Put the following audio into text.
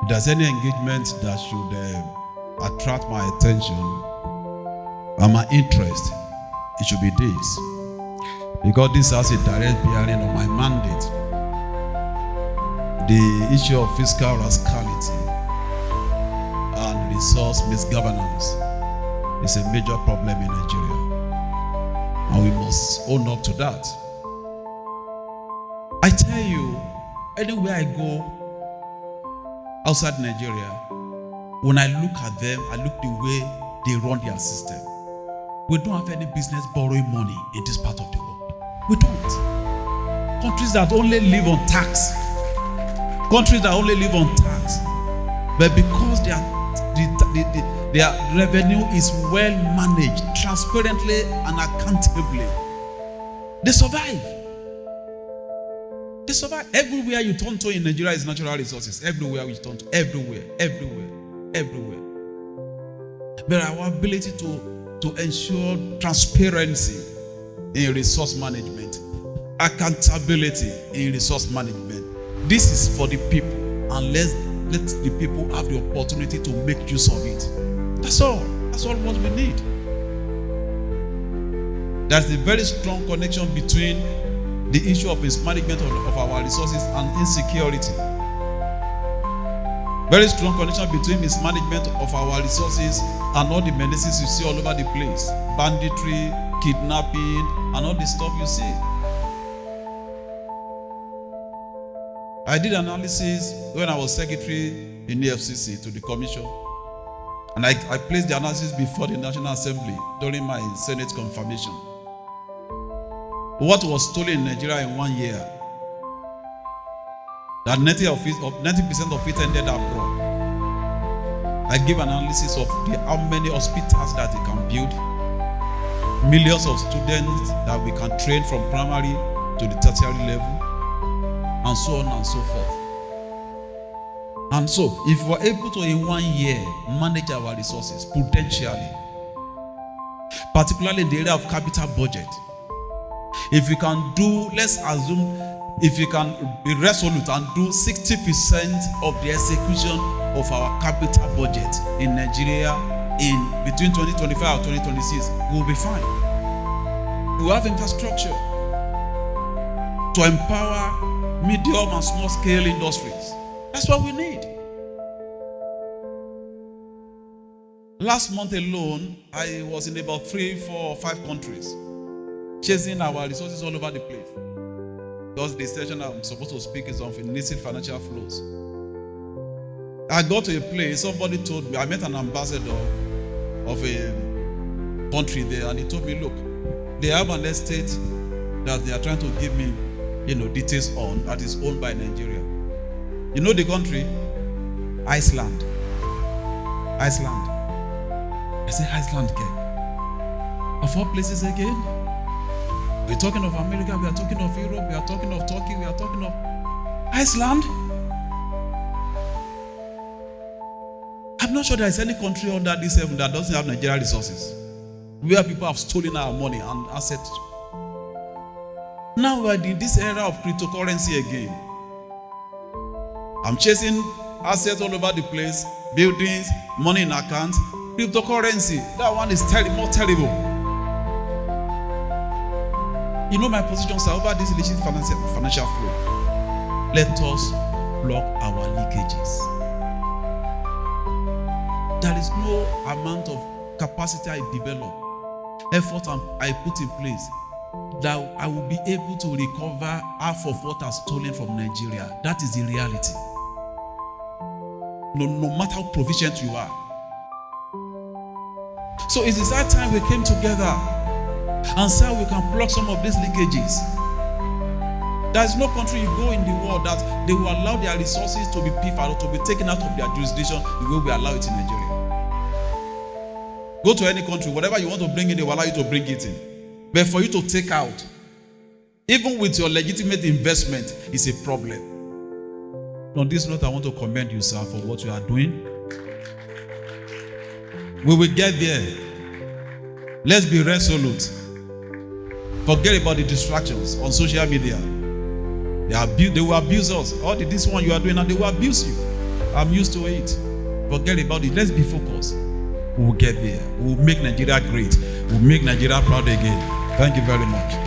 If there's any engagement that should attract my attention and my interest, it should be this. Because this has a direct bearing on my mandate. The issue of fiscal rascality and resource misgovernance is a major problem in Nigeria. And we must own up to that. I tell you, anywhere I go outside Nigeria, when I look at them, I look the way they run their system. We don't have any business borrowing money in this part of the world. We don't. Countries that only live on tax. Countries that only live on tax. But because their revenue is well managed, transparently and accountably, they survive. They survive. Everywhere you turn to in Nigeria is natural resources. Everywhere we turn to. Everywhere. But our ability to ensure transparency in resource management, accountability in resource management, this is for the people, and let the people have the opportunity to make use of it. That's all what we need. There's a very strong connection between the issue of mismanagement of our resources and insecurity. Very strong connection between mismanagement of our resources and all the menaces you see all over the place. Banditry, kidnapping, and all the stuff you see. I did analysis when I was secretary in the FCC to the commission. And I placed the analysis before the National Assembly during my Senate confirmation. What was stolen in Nigeria in 1 year? That 90% of it ended abroad. I give an analysis of how many hospitals that they can build, millions of students that we can train from primary to the tertiary level, and so on and so forth. And so, if we're able to in 1 year manage our resources prudentially, particularly in the area of capital budget, if you can do, let's assume, if you can be resolute and do 60% of the execution of our capital budget in Nigeria in between 2025 and 2026, we'll be fine. We have infrastructure to empower medium and small scale industries. That's what we need. Last month alone, I was in about 3, 4, or 5 countries, chasing our resources all over the place. Because the session I'm supposed to speak is on illicit financial flows. I got to a place, somebody told me, I met an ambassador of a country there, and he told me, look, they have an estate that they are trying to give me, details on, that is owned by Nigeria. You know the country? Iceland. I say, Iceland again. Of all places again? We're talking of America, we are talking of Europe, we are talking of Turkey, we are talking of Iceland. I'm not sure there is any country under this heaven that doesn't have Nigerian resources, where people have stolen our money and assets. Now we're in this era of cryptocurrency again. I'm chasing assets all over the place, buildings, money in accounts, cryptocurrency. That one is more terrible. You know my position, sir, over this illicit financial flow. Let us block our leakages. There is no amount of capacity I develop, effort I put in place, that I will be able to recover half of what is stolen from Nigeria. That is the reality. No matter how proficient you are. So it's that time we came together and said we can plug some of these leakages. There is no country you go in the world that they will allow their resources to be pilfered or to be taken out of their jurisdiction the way we allow it in Nigeria. Go to any country, whatever you want to bring in, they will allow you to bring it in. But for you to take out, even with your legitimate investment, is a problem. On this note, I want to commend you, sir, for what you are doing. We will get there. Let's be resolute. Forget about the distractions on social media. They will abuse us. This one you are doing, and they will abuse you. I'm used to it. Forget about it. Let's be focused. We'll get there. We'll make Nigeria great. We'll make Nigeria proud again. Thank you very much.